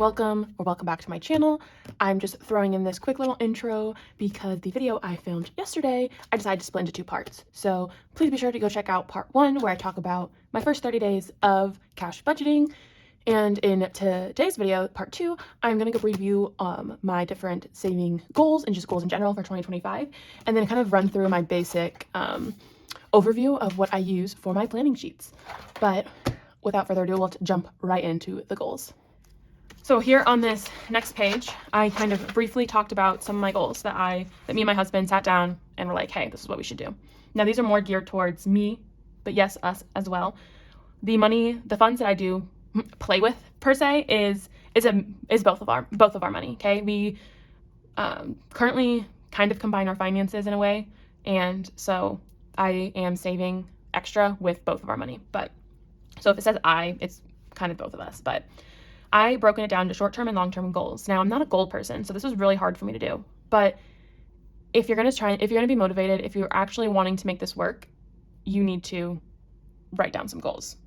welcome back to my channel. I'm just throwing in this quick little intro because the video I filmed yesterday, I decided to split into two parts. So please be sure to go check out part 1 where I talk about my first 30 days of cash budgeting. And in today's video, part 2, I'm going to go review my different saving goals and just goals in general for 2025, and then kind of run through my basic overview of what I use for my planning sheets. But without further ado, let's jump right into the goals. So here on this next page, I kind of briefly talked about some of my goals that me and my husband sat down and were like, hey, this is what we should do. Now, these are more geared towards me, but yes, us as well. The funds that I do play with per se is both of our money. Okay, we currently kind of combine our finances in a way, and so I am saving extra with both of our money. But so if it says it's kind of both of us, but I broken it down to short-term and long-term goals. Now, I'm not a goal person, so this was really hard for me to do. But if you're going to be motivated, if you're actually wanting to make this work, you need to write down some goals.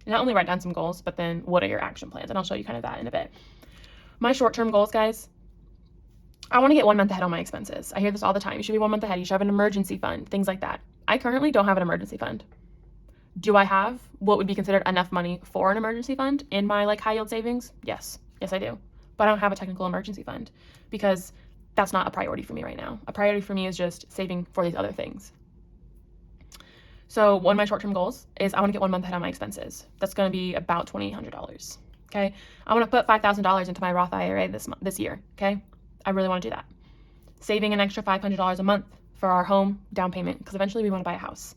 Not only write down some goals, but then what are your action plans? And I'll show you kind of that in a bit. My short-term goals, guys, I want to get 1 month ahead on my expenses. I hear this all the time. You should be 1 month ahead. You should have an emergency fund, things like that. I currently don't have an emergency fund. Do I have what would be considered enough money for an emergency fund in my high yield savings? Yes, I do. But I don't have a technical emergency fund because that's not a priority for me right now. A priority for me is just saving for these other things. So one of my short-term goals is I want to get 1 month ahead on my expenses. That's going to be about $2,800. Okay. I want to put $5,000 into my Roth IRA this year. Okay. I really want to do that. Saving an extra $500 a month for our home down payment because eventually we want to buy a house.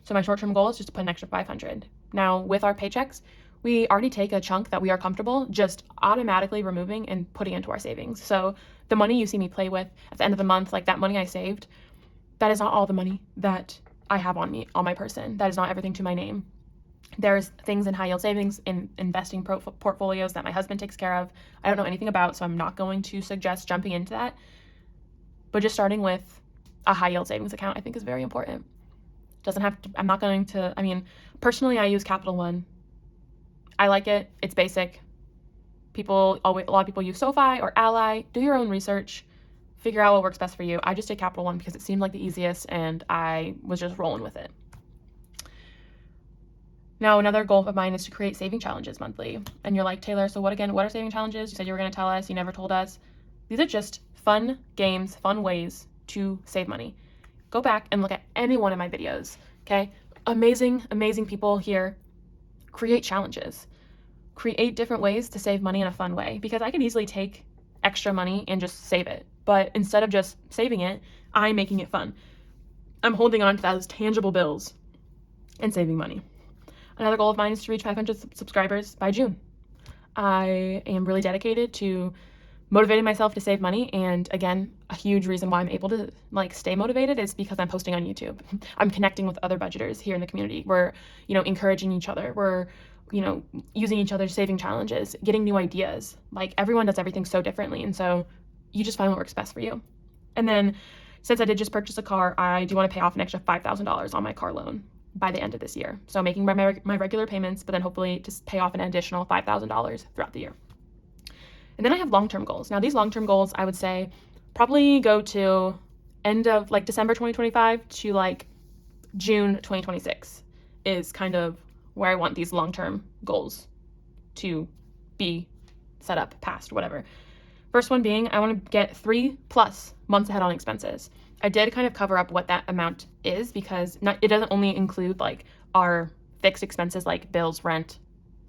So my short-term goal is just to put an extra $500. Now, with our paychecks, we already take a chunk that we are comfortable just automatically removing and putting into our savings. So the money you see me play with at the end of the month, like that money I saved, that is not all the money that I have on my person. That is not everything to my name. There's things in high yield savings, in investing portfolios that my husband takes care of. I don't know anything about, so I'm not going to suggest jumping into that. But just starting with a high yield savings account, I think is very important. Personally, I use Capital One. I like it. It's basic. A lot of people use SoFi or Ally. Do your own research. Figure out what works best for you. I just did Capital One because it seemed like the easiest and I was just rolling with it. Now, another goal of mine is to create saving challenges monthly. And you're like, Taylor, so what are saving challenges? You said you were going to tell us. You never told us. These are just fun games, fun ways to save money. Go back and look at any one of my videos, okay? Amazing people here create challenges. Create different ways to save money in a fun way because I can easily take extra money and just save it. But instead of just saving it, I'm making it fun. I'm holding on to those tangible bills and saving money. Another goal of mine is to reach 500 subscribers by June. I am really dedicated to motivating myself to save money, and again, a huge reason why I'm able to stay motivated is because I'm posting on YouTube. I'm connecting with other budgeters here in the community. We're, encouraging each other. We're, using each other's saving challenges, getting new ideas. Everyone does everything so differently, and so you just find what works best for you. And then, since I did just purchase a car, I do want to pay off an extra $5,000 on my car loan by the end of this year. So making my regular payments, but then hopefully just pay off an additional $5,000 throughout the year. And then I have long-term goals. Now, these long-term goals, I would say, probably go to end of December 2025 to June 2026 is kind of where I want these long-term goals to be set up past, whatever. First one being, I want to get 3+ months ahead on expenses. I did kind of cover up what that amount is because it doesn't only include our fixed expenses like bills, rent,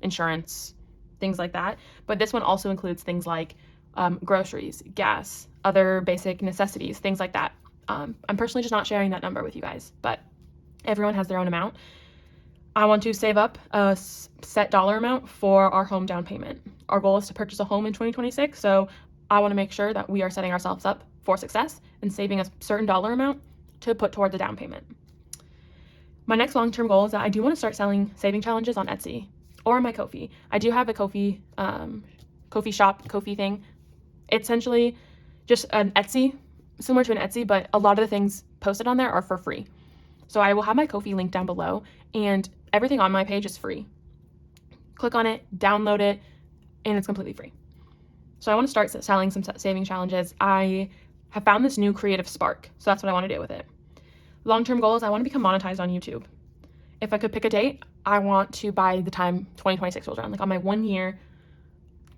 insurance, things like that. But this one also includes things like groceries, gas, other basic necessities, things like that. I'm personally just not sharing that number with you guys, but everyone has their own amount. I want to save up a set dollar amount for our home down payment. Our goal is to purchase a home in 2026, so I want to make sure that we are setting ourselves up for success and saving a certain dollar amount to put towards the down payment. My next long-term goal is that I do want to start selling saving challenges on Etsy or my Ko-fi. I do have a Ko-fi shop, Ko-fi thing. It's essentially just an Etsy, similar to an Etsy, but a lot of the things posted on there are for free. So I will have my Ko-fi link down below, and everything on my page is free. Click on it, download it, and it's completely free. So I want to start selling some saving challenges. I have found this new creative spark. So that's what I want to do with it. Long-term goals, I want to become monetized on YouTube. If I could pick a date, I want to, by the time 2026 rolls around, like on my 1 year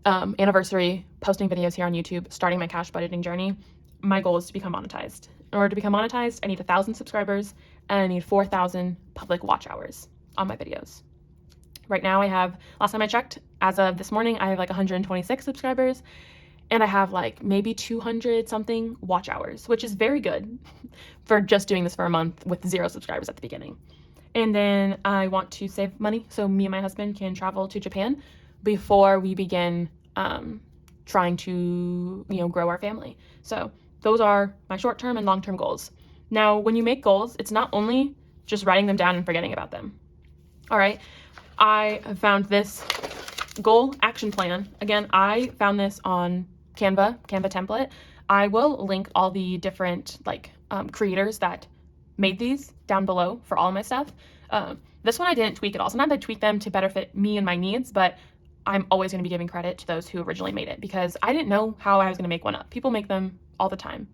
anniversary, posting videos here on YouTube, starting my cash budgeting journey, my goal is to become monetized. In order to become monetized, I need 1,000 subscribers and I need 4,000 public watch hours on my videos. Right now I have, last time I checked, as of this morning, I have like 126 subscribers and I have like maybe 200 something watch hours, which is very good for just doing this for a month with 0 subscribers at the beginning. And then I want to save money so me and my husband can travel to Japan before we begin trying to, grow our family. So those are my short-term and long-term goals. Now, when you make goals, it's not only just writing them down and forgetting about them. All right, I found this goal action plan. Again, I found this on Canva template. I will link all the different creators that made these down below for all of my stuff. This one I didn't tweak at all. Sometimes I tweak them to better fit me and my needs, but I'm always going to be giving credit to those who originally made it because I didn't know how I was going to make one up. People make them all the time.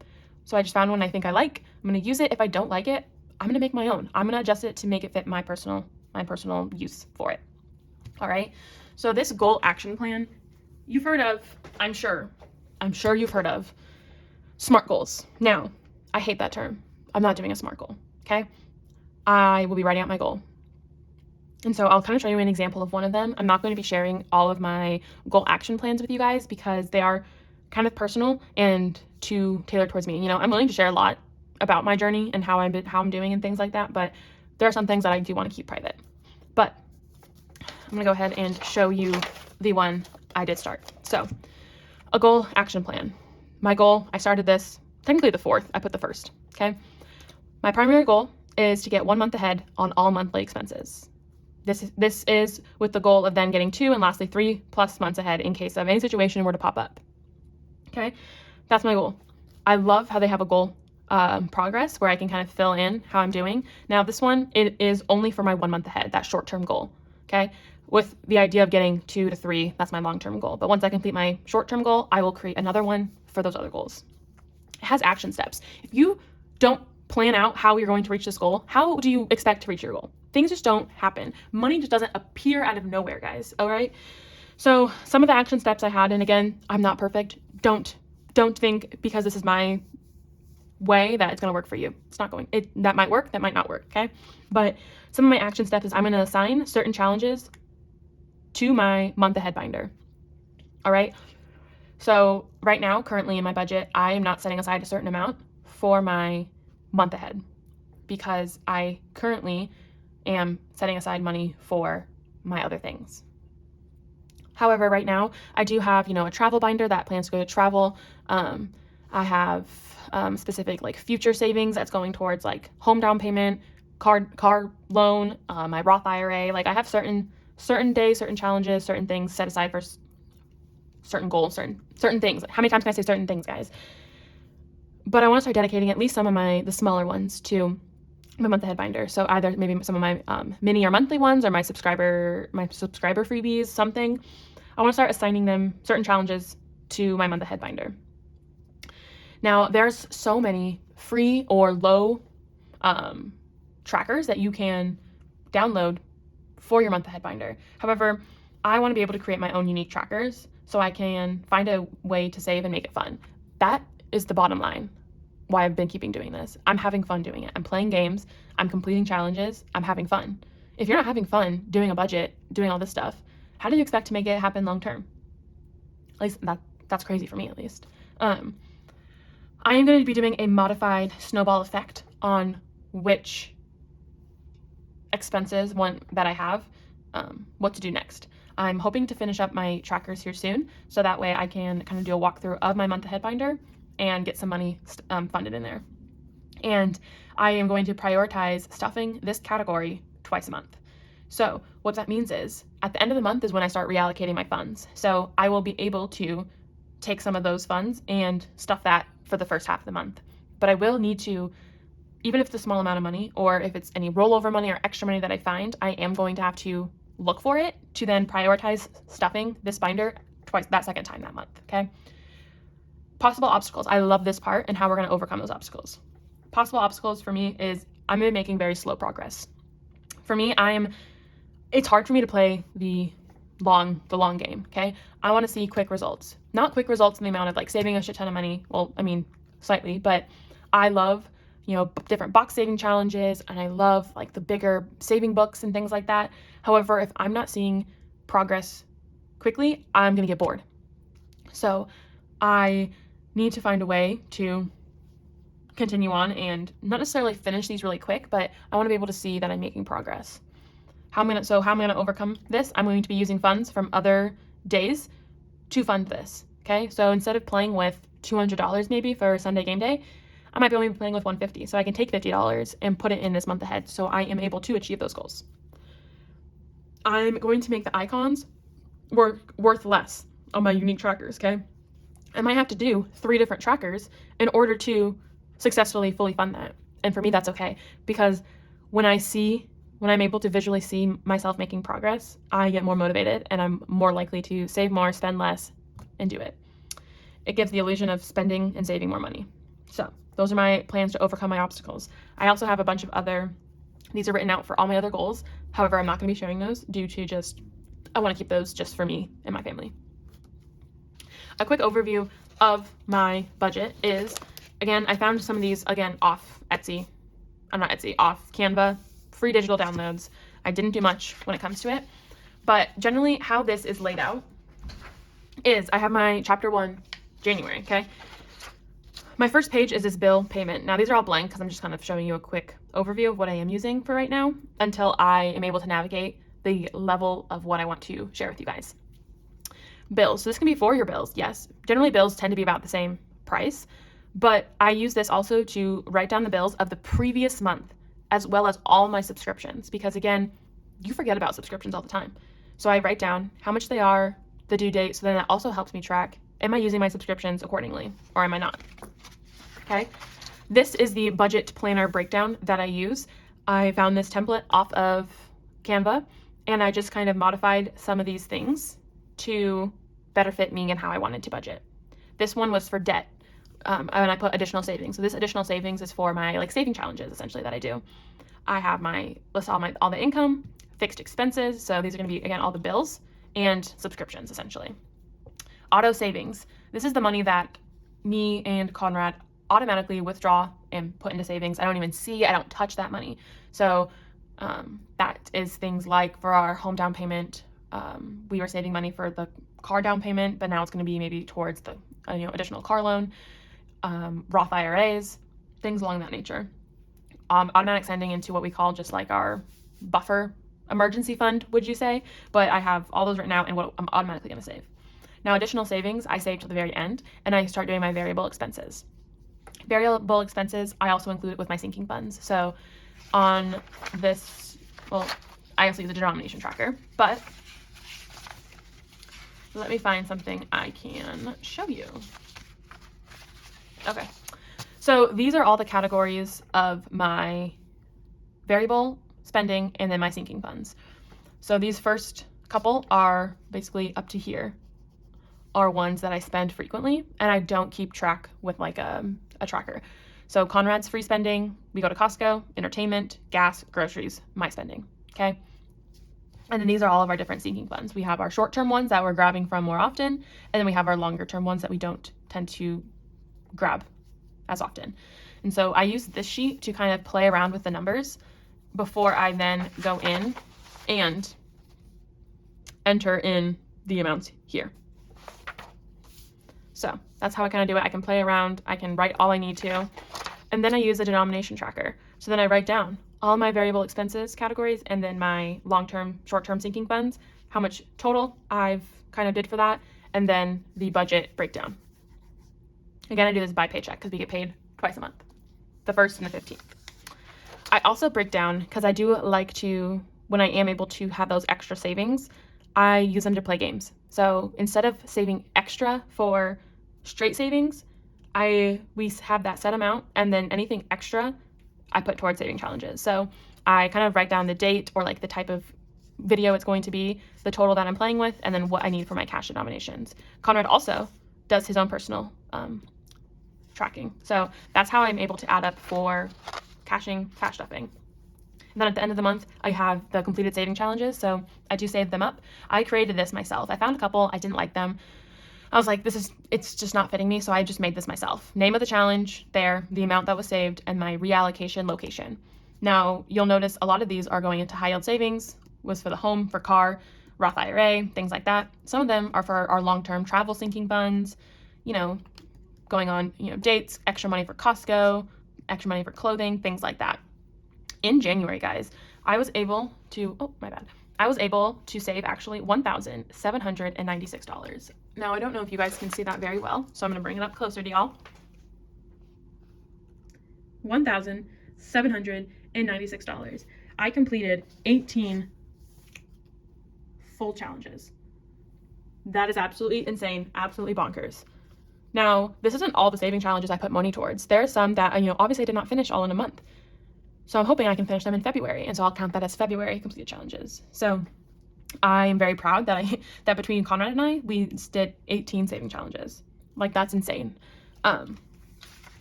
So I just found one I think I like. I'm going to use it. If I don't like it, I'm going to make my own. I'm going to adjust it to make it fit my personal use for it. All right. So this goal action plan, you've heard of, I'm sure you've heard of SMART goals. Now, I hate that term. I'm not doing a SMART goal. Okay. I will be writing out my goal. And so I'll kind of show you an example of one of them. I'm not going to be sharing all of my goal action plans with you guys because they are kind of personal and too tailored towards me. I'm willing to share a lot about my journey and how I'm doing and things like that, but there are some things that I do want to keep private. But I'm going to go ahead and show you the one I did start. So a goal action plan. My goal, I started this technically the 4th. I put the 1st. Okay. My primary goal is to get 1 month ahead on all monthly expenses. This is with the goal of then getting 2 and lastly 3+ months ahead in case of any situation were to pop up. Okay, that's my goal. I love how they have a goal progress where I can kind of fill in how I'm doing. Now this one, it is only for my 1 month ahead, that short-term goal. Okay, with the idea of getting 2 to 3, that's my long-term goal. But once I complete my short-term goal, I will create another one for those other goals. It has action steps. If you don't plan out how you're going to reach this goal, how do you expect to reach your goal? Things just don't happen. Money just doesn't appear out of nowhere, guys. All right. So some of the action steps I had, and again, I'm not perfect. Don't think because this is my way that it's going to work for you. It's not going. That might work. That might not work. Okay. But some of my action steps is I'm going to assign certain challenges to my month ahead binder. All right. So right now, currently in my budget, I am not setting aside a certain amount for my month ahead because I currently am setting aside money for my other things. However, right now I do have, a travel binder that plans to go to travel. I have specific future savings that's going towards home down payment, car loan, my Roth IRA. I have certain days, certain challenges, certain things set aside for certain goals, certain things. How many times can I say certain things, guys? But I want to start dedicating at least some of the smaller ones to my month ahead binder. So either maybe some of my mini or monthly ones or my subscriber freebies, something. I want to start assigning them certain challenges to my month ahead binder. Now there's so many free or low trackers that you can download for your month ahead binder. However, I want to be able to create my own unique trackers so I can find a way to save and make it fun. That is the bottom line. Why I've been keeping doing this. I'm having fun doing it. I'm playing games. I'm completing challenges. I'm having fun. If you're not having fun doing a budget, doing all this stuff, how do you expect to make it happen long term? At least that's crazy for me, at least. I am going to be doing a modified snowball effect on which expenses that I have, what to do next. I'm hoping to finish up my trackers here soon, so that way I can kind of do a walkthrough of my month ahead binder and get some money funded in there. And I am going to prioritize stuffing this category twice a month. So what that means is at the end of the month is when I start reallocating my funds. So I will be able to take some of those funds and stuff that for the first half of the month. But I will need to, even if it's a small amount of money or if it's any rollover money or extra money that I find, I am going to have to look for it to then prioritize stuffing this binder that second time that month, okay? Possible obstacles. I love this part and how we're going to overcome those obstacles. Possible obstacles for me is I'm making very slow progress. For me, it's hard for me to play the long game, okay? I want to see quick results. Not quick results in the amount of like saving a shit ton of money. Well, I mean, slightly, but I love, different box saving challenges, and I love like the bigger saving books and things like that. However, if I'm not seeing progress quickly, I'm going to get bored. So I need to find a way to continue on and not necessarily finish these really quick, but I want to be able to see that I'm making progress. How am I going to overcome this? I'm going to be using funds from other days to fund this, okay? So instead of playing with $200 maybe for Sunday game day, I might be only playing with $150. So I can take $50 and put it in this month ahead so I am able to achieve those goals. I'm going to make the icons worth less on my unique trackers, okay? I might have to do 3 different trackers in order to successfully fully fund that. And for me, that's okay, because when I'm able to visually see myself making progress, I get more motivated and I'm more likely to save more, spend less, and do it. It gives the illusion of spending and saving more money. So those are my plans to overcome my obstacles. I also have a bunch of these are written out for all my other goals. However, I'm not going to be sharing those due to I want to keep those just for me and my family. A quick overview of my budget is, again, I found some of these, again, off Canva, free digital downloads. I didn't do much when it comes to it, but generally how this is laid out is I have my chapter 1, January, okay? My first page is this bill payment. Now these are all blank because I'm just kind of showing you a quick overview of what I am using for right now until I am able to navigate the level of what I want to share with you guys. Bills. So this can be for your bills, yes. Generally bills tend to be about the same price, but I use this also to write down the bills of the previous month as well as all my subscriptions, because again, you forget about subscriptions all the time. So I write down how much they are, the due date, so then that also helps me track, am I using my subscriptions accordingly or am I not? Okay. This is the budget planner breakdown that I use. I found this template off of Canva and I just kind of modified some of these things to better fit me and how I wanted to budget. This one was for debt. And I put additional savings. So this additional savings is for my saving challenges essentially that I do. I have all the income, fixed expenses. So these are going to be, again, all the bills and subscriptions essentially. Auto savings. This is the money that me and Conrad automatically withdraw and put into savings. I don't even see, I don't touch that money. So that is things like for our home down payment, we were saving money for the car down payment, but now it's going to be maybe towards the additional car loan, Roth IRAs, things along that nature. Automatic sending into what we call just like our buffer emergency fund, would you say? But I have all those written out and what I'm automatically going to save. Now, additional savings, I save till the very end, and I start doing my variable expenses. Variable expenses, I also include it with my sinking funds. So on this, I also use a denomination tracker, but let me find something I can show you. Okay, so these are all the categories of my variable spending and then my sinking funds. So these first couple are basically up to here are ones that I spend frequently, and I don't keep track with like a tracker. So Conrad's free spending, we go to Costco, entertainment, gas, groceries, my spending, okay? And then these are all of our different sinking funds. We have our short-term ones that we're grabbing from more often, and then we have our longer-term ones that we don't tend to grab as often. And so I use this sheet to kind of play around with the numbers before I then go in and enter in the amounts here. So that's how I kind of do it. I can play around, I can write all I need to, and then I use a denomination tracker. So then I write down all my variable expenses categories and then my long-term, short-term sinking funds, how much total I've kind of did for that, and then the budget breakdown. Again, I do this by paycheck because we get paid twice a month, the 1st and the 15th. I also break down, because I do like to, when I am able to have those extra savings, I use them to play games. So instead of saving extra for straight savings, we have that set amount, and then anything extra I put towards saving challenges. So I kind of write down the date or like the type of video it's going to be, the total that I'm playing with, and then what I need for my cash denominations. Conrad also does his own personal tracking. So that's how I'm able to add up for cash stuffing. And then at the end of the month, I have the completed saving challenges. So I do save them up. I created this myself. I found a couple, I didn't like them. I was like, it's just not fitting me. So I just made this myself. Name of the challenge there, the amount that was saved, and my reallocation location. Now you'll notice a lot of these are going into high yield savings, was for the home, for car, Roth IRA, things like that. Some of them are for our long-term travel sinking funds, you know, going on, you know, dates, extra money for Costco, extra money for clothing, things like that. In January, guys, I was able to, I was able to save actually $1,796. Now, I don't know if you guys can see that very well, so I'm going to bring it up closer to y'all. $1,796. I completed 18 full challenges. That is absolutely insane, absolutely bonkers. Now, this isn't all the saving challenges I put money towards. There are some that, you know, obviously I did not finish all in a month. So I'm hoping I can finish them in February, and so I'll count that as February completed challenges. So I'm very proud that that between Conrad and I, we did 18 saving challenges. Like, that's insane. And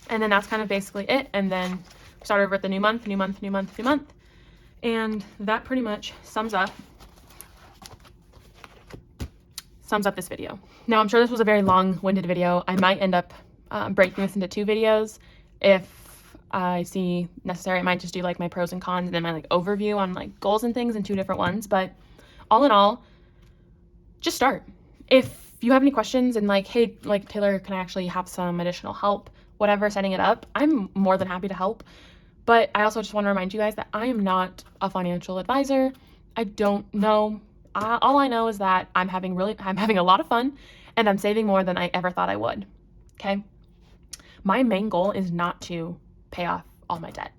then that's kind of basically it. And then start over at the new month. And that pretty much sums up this video. Now, I'm sure this was a very long-winded video. I might end up breaking this into 2 videos. If I see necessary, I might just do like my pros and cons and then my like overview on like goals and things in 2 different ones. But all in all, just start. If you have any questions and like, hey, like Taylor, can I actually have some additional help, whatever, setting it up, I'm more than happy to help. But I also just want to remind you guys that I am not a financial advisor. I don't know. All I know is that I'm having a lot of fun, and I'm saving more than I ever thought I would. Okay. My main goal is not to pay off all my debt.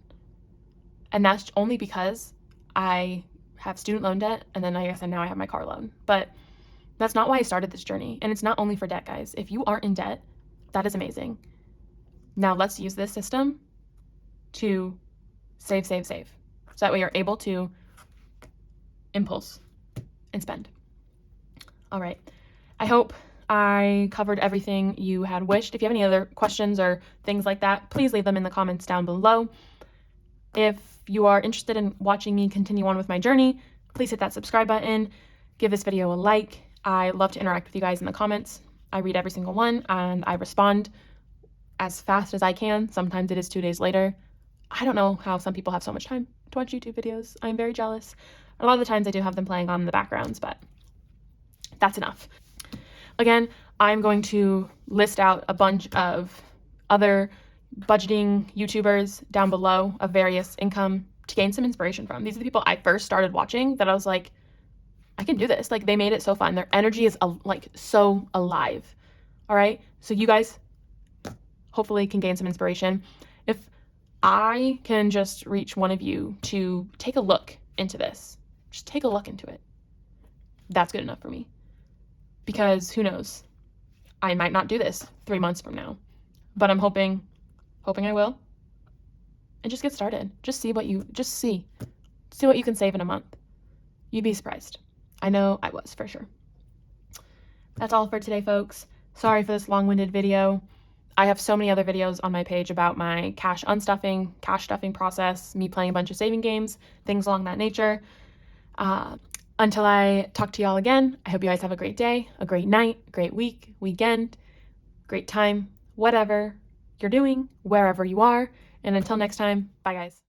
And that's only because I have student loan debt, and then I guess now I have my car loan. But that's not why I started this journey. And it's not only for debt, guys. If you aren't in debt, that is amazing. Now let's use this system to save. So that way you're able to impulse and spend. All right. I hope I covered everything you had wished. If you have any other questions or things like that, please leave them in the comments down below. If you are interested in watching me continue on with my journey, please hit that subscribe button. Give this video a like. I love to interact with you guys in the comments. I read every single one and I respond as fast as I can. Sometimes it is 2 days later. I don't know how some people have so much time to watch YouTube videos. I'm very jealous. A lot of the times I do have them playing on in the backgrounds, but that's enough. Again, I'm going to list out a bunch of other budgeting YouTubers down below of various income to gain some inspiration from. These are the people I first started watching that I was like, I can do this. Like, they made it so fun. Their energy is like so alive. All right. So you guys hopefully can gain some inspiration. If I can just reach one of you to take a look into this, just take a look into it, that's good enough for me. Because who knows, I might not do this 3 months from now, but I'm hoping I will. And just get started. Just see what you can save in a month. You'd be surprised. I know I was, for sure. That's all for today, folks. Sorry for this long-winded video. I have so many other videos on my page about my cash stuffing process, me playing a bunch of saving games, things along that nature. Until I talk to y'all again, I hope you guys have a great day, a great night, a great week, weekend, great time, whatever you're doing, wherever you are. And until next time, bye guys.